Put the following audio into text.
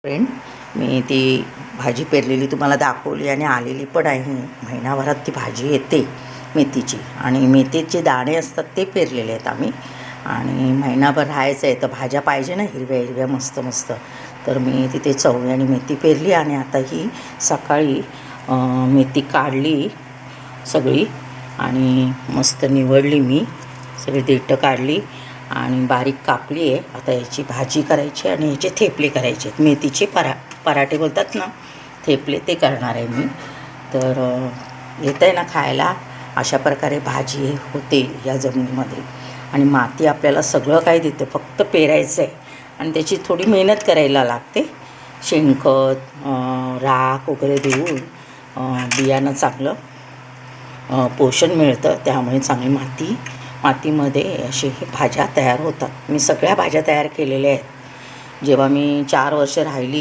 Friend, मी ती भाजी पेरलेली तुम्हाला दाखवली आणि आलेली पण आहे. महिनाभरात ती भाजी येते मेथीची, आणि मेथीचे दाणे असतात ते पेरलेले आहेत आम्ही. आणि महिनाभर राहायचं आहे तर भाज्या पाहिजे ना, हिरव्या हिरव्या मस्त मस्त. तर मी तिथे चवळी आणि मेथी पेरली. आणि आता ही सकाळी मेथी काढली सगळी आणि मस्त निवडली, मी सगळी देठं काढली आणि बारीक कापली आहे. आता याची भाजी करायची आणि याचे थेपले करायचे आहेत. मेथीचे पराठे बोलतात ना, थेपले ते करणार आहे मी. तर येतं आहे ना खायला. अशा प्रकारे भाजी होते या जमिनीमध्ये. आणि माती आपल्याला सगळं काय देते, फक्त पेरायचं आहे आणि त्याची थोडी मेहनत करायला लागते. शेणखत राख वगैरे देऊन बियाणं चांगलं पोषण मिळतं, त्यामुळे चांगली मातीमध्ये असे भाज्या तयार होतात. मी सगळ्या भाज्या तयार केलेल्या आहेत. जेव्हा मी 4 वर्ष राहिली